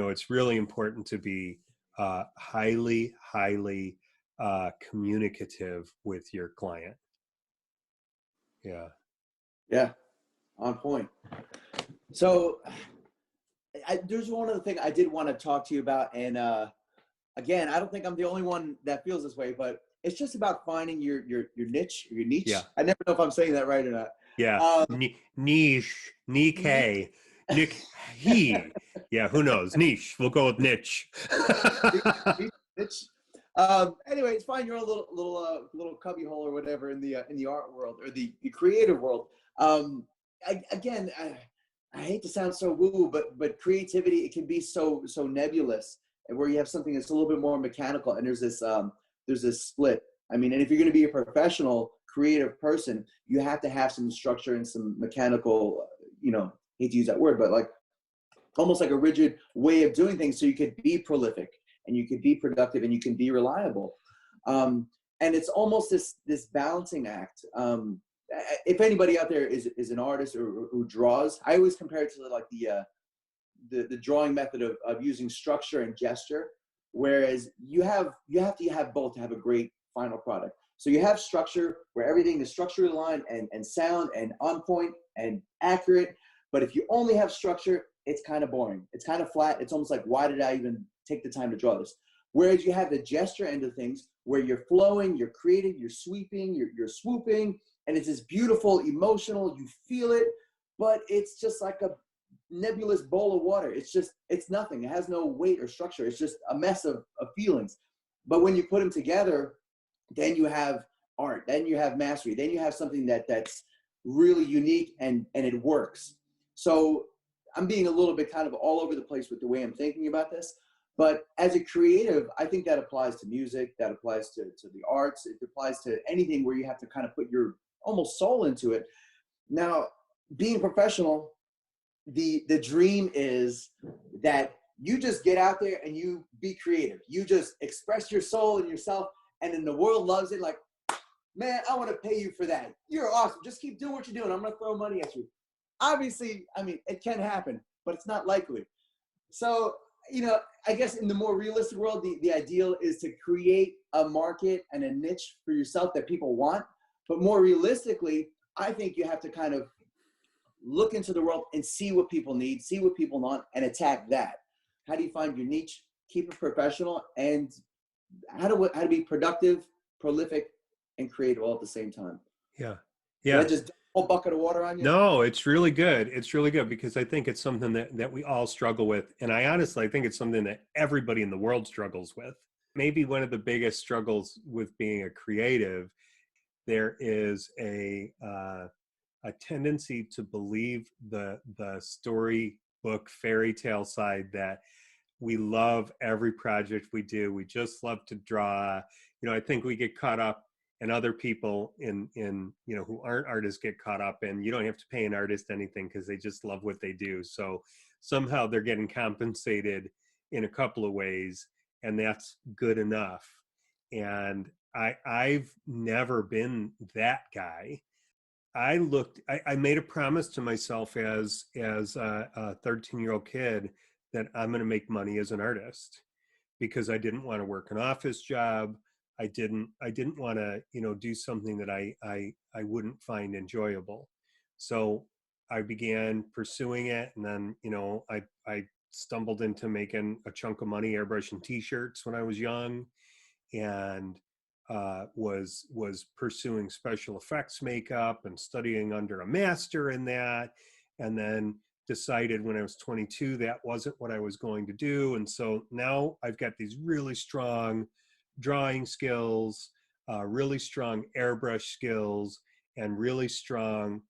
it's really important to be highly communicative with your client. Yeah. Yeah. On point. So there's one other thing I did want to talk to you about. And again, I don't think I'm the only one that feels this way, but it's just about finding your niche, your Yeah. niche. I never know if I'm saying that right or not. Yeah. Niche, Nikkei, Nick, he. Yeah, who knows? Niche. We'll go with niche. Niche. Anyway, it's fine. You're a little cubby hole or whatever in the art world or the creative world. Again, I hate to sound so woo, but creativity, it can be so nebulous, and where you have something that's a little bit more mechanical, and there's this split. I mean, and if you're going to be a professional creative person, you have to have some structure and some mechanical, hate to use that word, but like almost like a rigid way of doing things, so you could be prolific and you could be productive and you can be reliable. And it's almost this balancing act. If anybody out there is an artist or who draws, I always compare it to like the drawing method of using structure and gesture. Whereas you have to have both to have a great final product. So you have structure where everything is structurally aligned and sound and on point and accurate. But if you only have structure, it's kind of boring. It's kind of flat. It's almost like, why did I even take the time to draw this? Whereas you have the gesture end of things where you're flowing, you're creating, you're sweeping, you're swooping, and it's this beautiful, emotional, you feel it, but it's just like a nebulous bowl of water. It's nothing. It has no weight or structure. It's just a mess of feelings. But when you put them together, then you have art, then you have mastery, then you have something that's really unique and it works. So I'm being a little bit kind of all over the place with the way I'm thinking about this. But as a creative, I think that applies to music, that applies to the arts, it applies to anything where you have to kind of put your almost soul into it. Now, being professional, the dream is that you just get out there and you be creative. You just express your soul and yourself, and then the world loves it. Like, man, I want to pay you for that. You're awesome. Just keep doing what you're doing. I'm going to throw money at you. Obviously, I mean, it can happen, but it's not likely. So, I guess in the more realistic world, the ideal is to create a market and a niche for yourself that people want. But more realistically, I think you have to kind of look into the world and see what people need, see what people want, and attack that. How do you find your niche, keep it professional, and how to be productive, prolific, and creative all at the same time? Yeah. Did I Yeah. just dump a whole bucket of water on you? No, it's really good. It's really good, because I think it's something that we all struggle with. And I honestly think it's something that everybody in the world struggles with. Maybe one of the biggest struggles with being a creative, there is a tendency to believe the storybook fairy tale side, that we love every project we do. We just love to draw. I think we get caught up, and other people in who aren't artists get caught up in, you don't have to pay an artist anything because they just love what they do. So somehow they're getting compensated in a couple of ways, and that's good enough. And I've never been that guy. I made a promise to myself as a 13-year-old kid that I'm going to make money as an artist, because I didn't want to work an office job. I didn't want to, do something that I wouldn't find enjoyable. So I began pursuing it, and then, I stumbled into making a chunk of money airbrushing t-shirts when I was young, and was pursuing special effects makeup and studying under a master in that, and then decided when I was 22 that wasn't what I was going to do. And so now I've got these really strong drawing skills, really strong airbrush skills, and really strong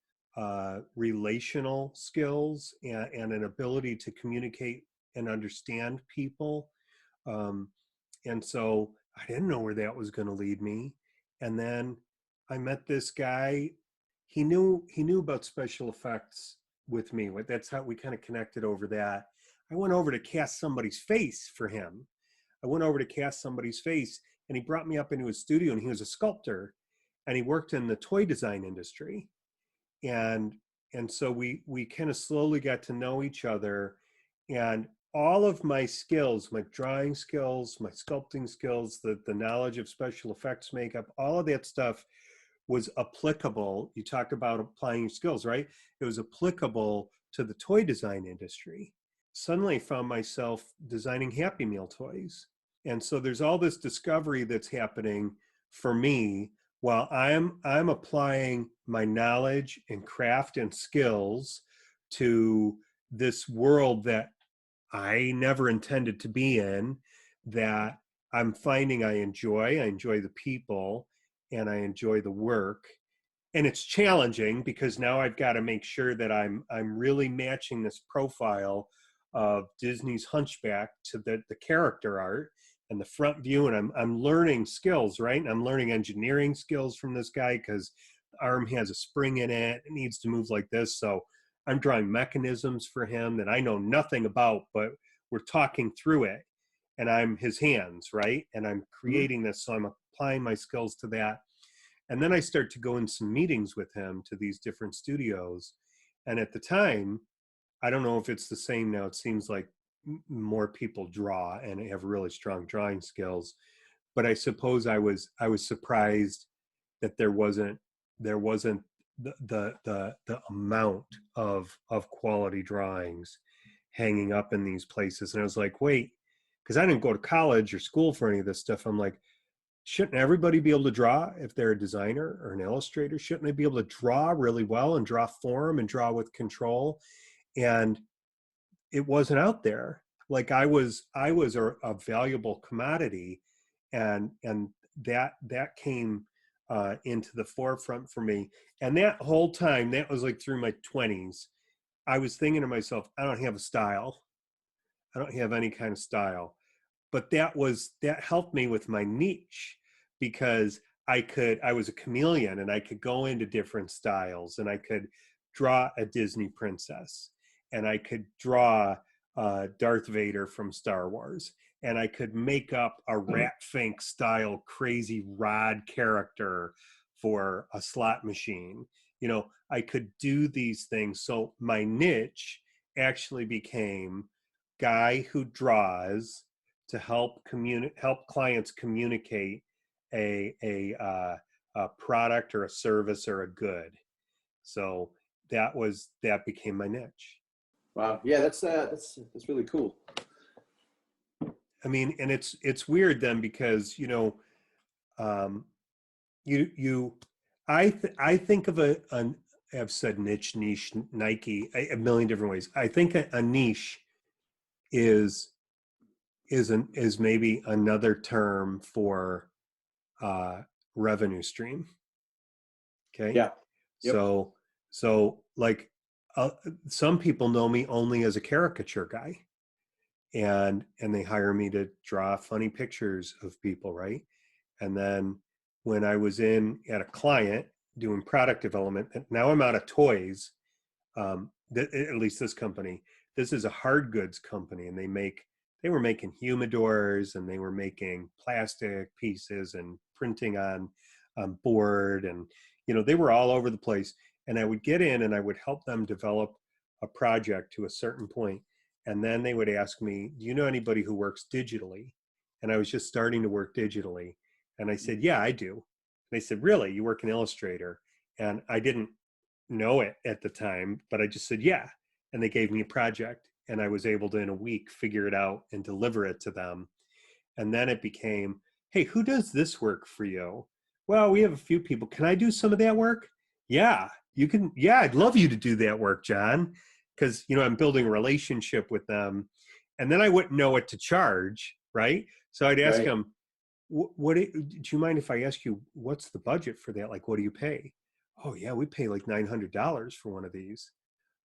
relational skills, and an ability to communicate and understand people. Um, and so I didn't know where that was going to lead me. And then I met this guy. He knew about special effects with me. That's how we kind of connected over that. I went over to cast somebody's face for him. I went over to cast somebody's face, and he brought me up into his studio, and he was a sculptor, and he worked in the toy design industry. And so we kind of slowly got to know each other, and all of my skills, my drawing skills, my sculpting skills, the knowledge of special effects makeup, all of that stuff was applicable. You talk about applying your skills, right? It was applicable to the toy design industry. Suddenly I found myself designing Happy Meal toys. And so there's all this discovery that's happening for me while I'm applying my knowledge and craft and skills to this world that I never intended to be in, that I'm finding I enjoy. I enjoy the people, and I enjoy the work. And it's challenging because now I've got to make sure that I'm really matching this profile of Disney's Hunchback to the character art and the front view, and I'm learning skills, right? And I'm learning engineering skills from this guy, because the arm has a spring in it. It needs to move like this. So I'm drawing mechanisms for him that I know nothing about, but we're talking through it. And I'm his hands, right? And I'm Mhm. creating this. So I'm applying my skills to that. And then I start to go in some meetings with him to these different studios. And at the time, I don't know if it's the same now. It seems like more people draw and have really strong drawing skills. But I suppose I was surprised that there wasn't the amount of quality drawings hanging up in these places. And I was like, wait, because I didn't go to college or school for any of this stuff. I'm like, shouldn't everybody be able to draw if they're a designer or an illustrator? Shouldn't they be able to draw really well and draw form and draw with control? And it wasn't out there. Like I was a valuable commodity, and that came into the forefront for me. And that whole time, that was like through my 20s, I was thinking to myself, I don't have a style. I don't have any kind of style. But that helped me with my niche, because I was a chameleon, and I could go into different styles, and I could draw a Disney princess, and I could draw Darth Vader from Star Wars, and I could make up a Rat Fink style crazy rod character for a slot machine. I could do these things. So my niche actually became guy who draws to help clients communicate a product or a service or a good. So that became my niche. Wow. Yeah, that's really cool. I mean, and it's weird then, because um, you I think of I've said niche, Nike, a million different ways. I think a niche is is maybe another term for uh, revenue stream. Okay, Yeah. Yep. so like uh, some people know me only as a caricature guy, and they hire me to draw funny pictures of people, right? And then when I was in at a client doing product development, now I'm out of toys. At least this company, this is a hard goods company, and they were making humidors, and they were making plastic pieces and printing on board, and they were all over the place. And I would get in and I would help them develop a project to a certain point. And then they would ask me, do you know anybody who works digitally? And I was just starting to work digitally. And I said, yeah, I do. And they said, really? You work in Illustrator? And I didn't know it at the time, but I just said, yeah. And they gave me a project and I was able to, in a week, figure it out and deliver it to them. And then it became, hey, who does this work for you? Well, we have a few people. Can I do some of that work? Yeah, you can. Yeah, I'd love you to do that work, John, because, I'm building a relationship with them. And then I wouldn't know what to charge, right? So I'd ask Right. them, do you mind if I ask you, what's the budget for that? Like, what do you pay? Oh, yeah, we pay like $900 for one of these.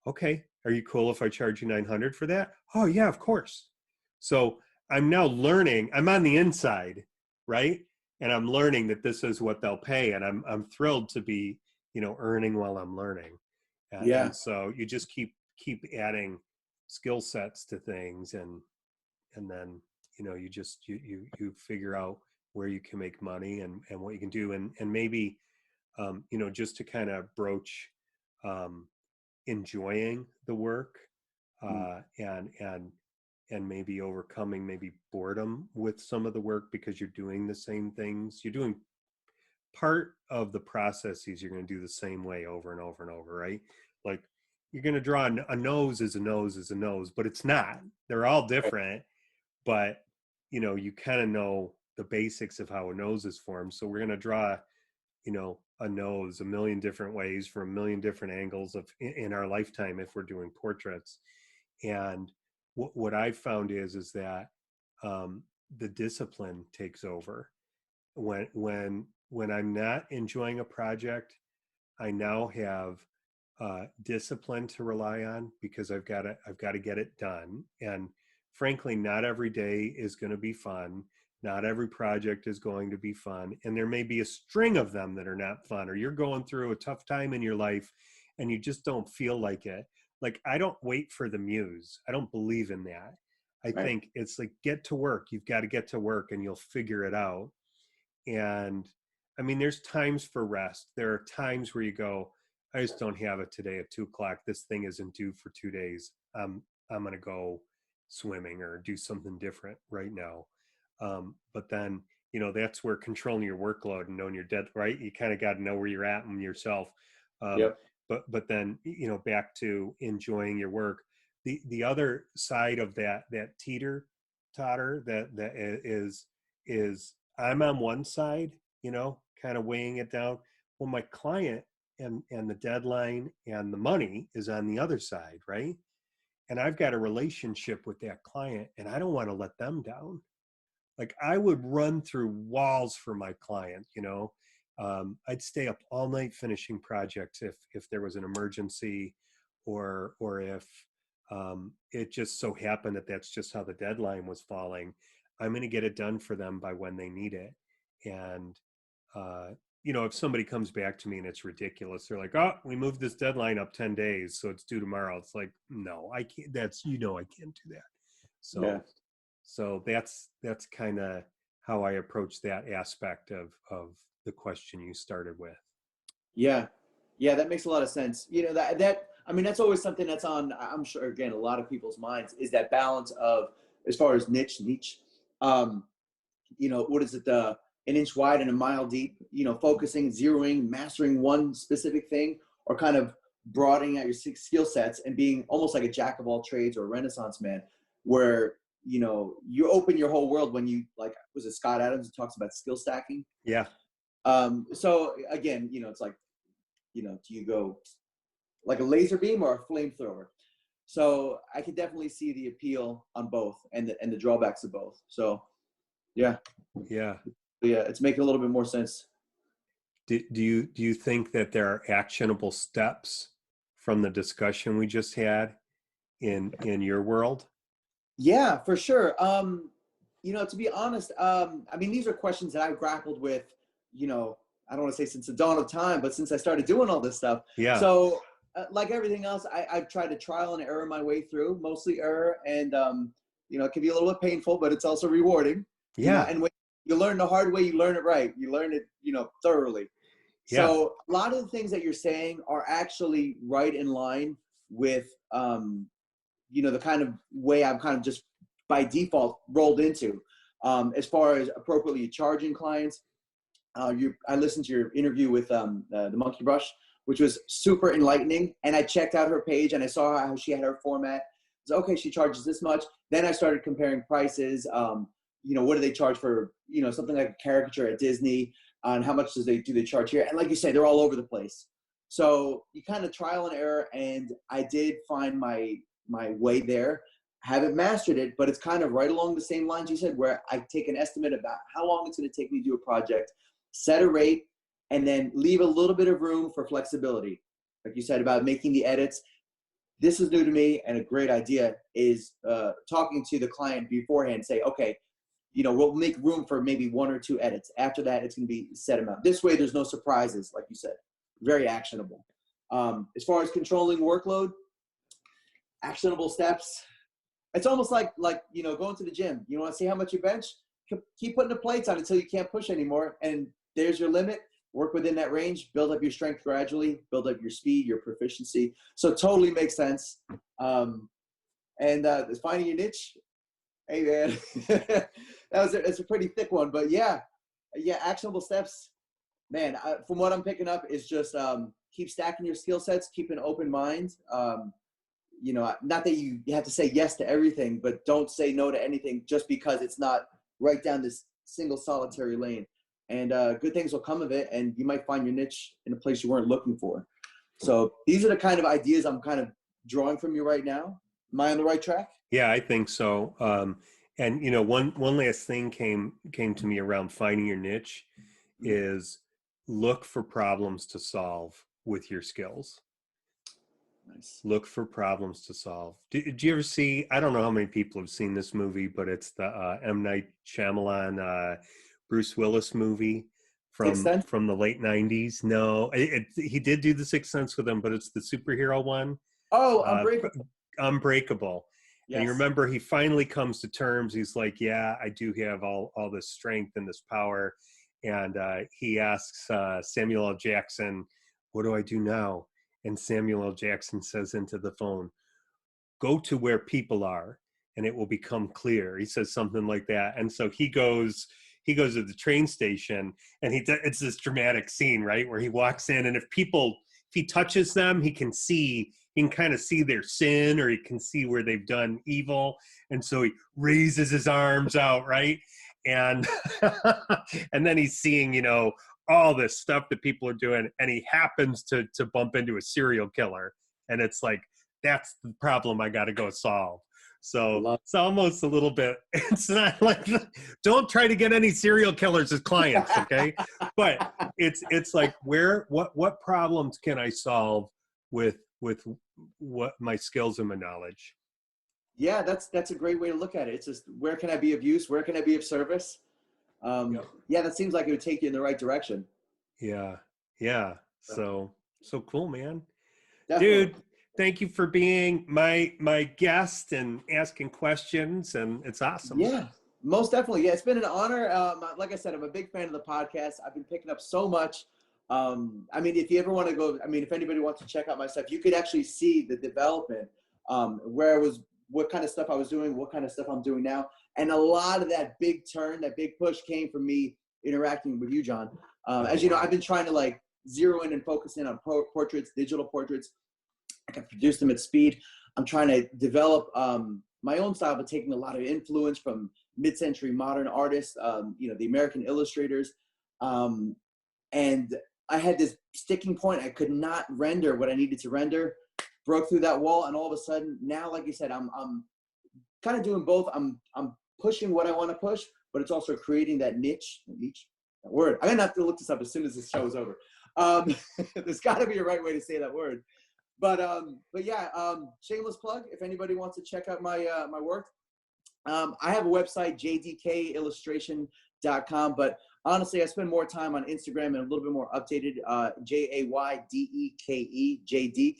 Okay, are you cool if I charge you 900 for that? Oh yeah, of course. So I'm now learning, I'm on the inside, right? And I'm learning that this is what they'll pay. And I'm thrilled to be, earning while I'm learning. Yeah. And so you just keep adding skill sets to things, and then, you just, you figure out where you can make money and what you can do. And maybe, just to kind of broach, um, enjoying the work, Mm. and maybe overcoming maybe boredom with some of the work, because you're doing the same things. You're doing part of the processes, you're going to do the same way over and over and over, right? Like, you're going to draw a nose is a nose is a nose, but it's not. They're all Right. different, but you kind of know the basics of how a nose is formed. So we're going to draw, a nose a million different ways from a million different angles in our lifetime if we're doing portraits. And what I've found is that, the discipline takes over when I'm not enjoying a project. I now have, discipline to rely on, because I've got to get it done. And frankly, not every day is going to be fun. Not every project is going to be fun, and there may be a string of them that are not fun, or you're going through a tough time in your life and you just don't feel like it. Like, I don't wait for the muse. I don't believe in that. I Right. think it's like, get to work. You've got to get to work and you'll figure it out. And I mean, there's times for rest. There are times where you go, I just don't have it today at 2 o'clock. This thing isn't due for 2 days. I'm going to go swimming or do something different right now. But then, that's where controlling your workload and knowing your dead, right? You kind of got to know where you're at and yourself. Um, Yep. but then, back to enjoying your work. The other side of that teeter totter that is I'm on one side, kind of weighing it down. Well, my client and the deadline and the money is on the other side, right? And I've got a relationship with that client and I don't want to let them down. Like, I would run through walls for my client. I'd stay up all night finishing projects if there was an emergency, or if, it just so happened that that's just how the deadline was falling. I'm going to get it done for them by when they need it. And, uh, if somebody comes back to me and it's ridiculous, they're like, oh, we moved this deadline up 10 days, so it's due tomorrow. It's like, no, I can't. I can't do that. Yeah. So that's kind of how I approach that aspect of the question you started with. Yeah. Yeah. That makes a lot of sense. That, I mean, that's always something that's on, I'm sure, again, a lot of people's minds, is that balance of, as far as niche, um, what is it? An inch wide and a mile deep, focusing, zeroing, mastering one specific thing, or kind of broadening out your skill sets and being almost like a jack of all trades or a renaissance man, where, you open your whole world when you, like, was it Scott Adams who talks about skill stacking? Yeah, So again, it's like, do you go like a laser beam or a flamethrower? So I could definitely see the appeal on both, and the drawbacks of both. So yeah. yeah. Yeah, it's making a little bit more sense. Do you think that there are actionable steps from the discussion we just had in your world? Yeah, for sure. To be honest, I mean, these are questions that I've grappled with, I don't want to say since the dawn of time, but since I started doing all this stuff. Yeah, So, like everything else, I've tried to trial and error my way through, mostly error. And, it can be a little bit painful, but it's also rewarding, yeah, and when you learn the hard way, you learn it right. You learn it, thoroughly. Yeah. So a lot of the things that you're saying are actually right in line with, the kind of way I'm kind of just by default rolled into, as far as appropriately charging clients. I listened to your interview with the Monkey Brush, which was super enlightening. And I checked out her page and I saw how she had her format. So, okay, she charges this much. Then I started comparing prices. What do they charge for, something like a caricature at Disney, and how much do they charge here? And like you said, they're all over the place. So you kind of trial and error, and I did find my way there. Haven't mastered it, but it's kind of right along the same lines you said, where I take an estimate about how long it's going to take me to do a project, set a rate, and then leave a little bit of room for flexibility. Like you said about making the edits. This is new to me, and a great idea is talking to the client beforehand. Say, okay, we'll make room for maybe 1 or 2 edits. After that, it's going to be set amount. This way, there's no surprises, like you said. Very actionable. As far as controlling workload, actionable steps. It's almost like going to the gym. You want to see how much you bench? Keep putting the plates on until you can't push anymore, and there's your limit. Work within that range. Build up your strength gradually. Build up your speed, your proficiency. So totally makes sense. And finding your niche. Hey man, it's a pretty thick one, but yeah, actionable steps. Man, from what I'm picking up is just keep stacking your skill sets. Keep an open mind. Not that you have to say yes to everything, but don't say no to anything just because it's not right down this single solitary lane. And good things will come of it, and you might find your niche in a place you weren't looking for. So these are the kind of ideas I'm kind of drawing from you right now. Am I on the right track? Yeah, I think so. And one last thing came to me around finding your niche is look for problems to solve with your skills. Nice. Look for problems to solve. Did you ever see? I don't know how many people have seen this movie, but it's the M. Night Shyamalan, Bruce Willis movie Sixth Sense? from the late '90s. No, he did do the Sixth Sense with him, but it's the superhero one. Oh, Uh, Unbreakable. Unbreakable. And you Yes. remember he finally comes to terms. He's like, yeah, I do have all this strength and this power. And he asks Samuel L. Jackson, what do I do now? And Samuel L. Jackson says into the phone, go to where people are and it will become clear. He says something like that. And so he goes to the train station, and it's this dramatic scene, right? Where he walks in, and if he touches them, he can kind of see their sin, or he can see where they've done evil. And so he raises his arms out, right? And and then he's seeing, all this stuff that people are doing, and he happens to bump into a serial killer. And it's like, that's the problem I got to go solve. So it's almost a little bit, it's not like, don't try to get any serial killers as clients, okay? But it's like, what problems can I solve with what my skills and my knowledge? Yeah, that's a great way to look at it. It's just, where can I be of use? Where can I be of service? Yep. Yeah, that seems like it would take you in the right direction. Yeah. So cool, man. Definitely. Dude, thank you for being my guest and asking questions, and it's awesome. Yeah, most definitely. Yeah, it's been an honor. Like I said, I'm a big fan of the podcast. I've been picking up so much. If you ever want to go, if anybody wants to check out my stuff, you could actually see the development, where I was, what kind of stuff I was doing, what kind of stuff I'm doing now. And a lot of that big turn, that big push came from me interacting with you, John. As you know, I've been trying to zero in and focus in on portraits, digital portraits. I can produce them at speed. I'm trying to develop my own style, but taking a lot of influence from mid-century modern artists, the American illustrators. And I had this sticking point. I could not render what I needed to render. Broke through that wall, and all of a sudden, now, like you said, I'm kind of doing both. I'm pushing what I want to push, but it's also creating that niche. That word. I'm gonna have to look this up as soon as this show is over. There's got to be a right way to say that word. But yeah, shameless plug. If anybody wants to check out my my work, I have a website, jdkillustration.com. But honestly, I spend more time on Instagram and a little bit more updated. JAYDEKE, JDEK.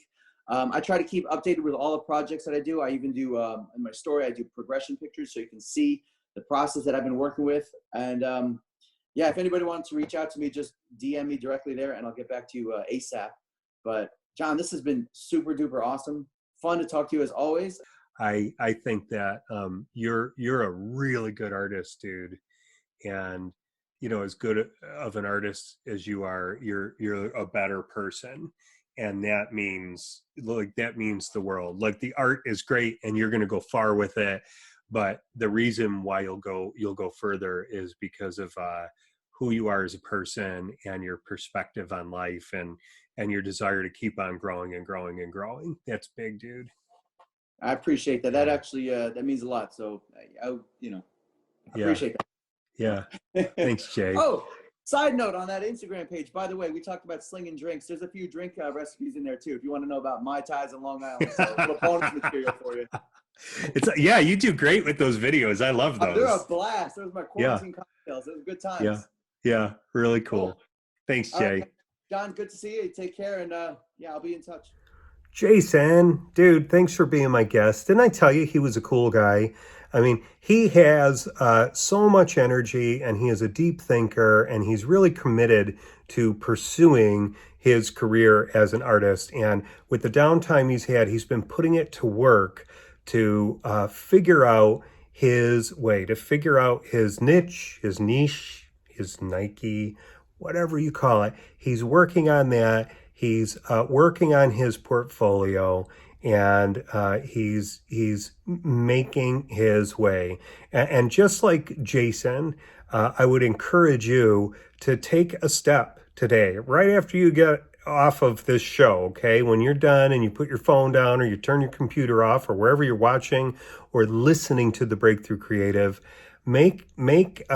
I try to keep updated with all the projects that I do. I even do in my story, I do progression pictures so you can see the process that I've been working with. And Yeah, if anybody wants to reach out to me, just DM me directly there and I'll get back to you ASAP. But John, this has been super duper awesome. Fun to talk to you as always. I think that you're a really good artist, dude, and as good of an artist as you are, you're a better person, and that means the world. Like, the art is great and you're going to go far with it, but the reason why you'll go further is because of who you are as a person, and your perspective on life, and your desire to keep on growing and growing and growing. That's big, dude. I appreciate that. That Yeah. actually that means a lot. So I Yeah. appreciate Yeah. that. Thanks, Jay. Oh, side note on that Instagram page. By the way, we talked about slinging drinks. There's a few drink recipes in there too. If you want to know about Mai Tais in Long Island, so a little bonus material for you. It's yeah, you do great with those videos. I love Oh, they're a those. blast. Those are my Yeah. quarantine cocktails. Those are good Yeah. times. Yeah. Really Cool. cool. Thanks, All right, Jay. man. John. Good to see you. Take care, and yeah, I'll be in touch. Jason, dude, thanks for being my guest. Didn't I tell you he was a cool guy? I mean, he has so much energy, and he is a deep thinker, and he's really committed to pursuing his career as an artist. And with the downtime he's had, he's been putting it to work to figure out his way, to figure out his niche, his Nike, whatever you call it. He's working on that. He's working on his portfolio, and he's making his way. And just like Jason, I would encourage you to take a step today, right after you get off of this show. Okay, when you're done and you put your phone down, or you turn your computer off, or wherever you're watching or listening to the Breakthrough Creative, make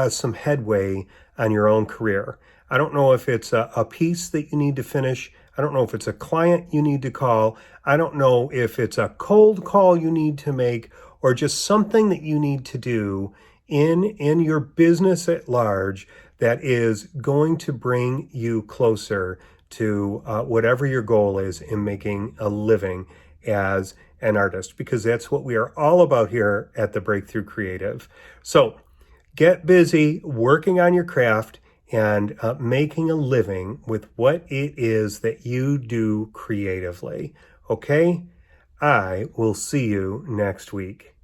some headway on your own career. I don't know if it's a piece that you need to finish. I don't know if it's a client you need to call. I don't know if it's a cold call you need to make, or just something that you need to do in your business at large that is going to bring you closer to whatever your goal is in making a living as an artist, because that's what we are all about here at the Breakthrough Creative. So get busy working on your craft and making a living with what it is that you do creatively. Okay? I will see you next week.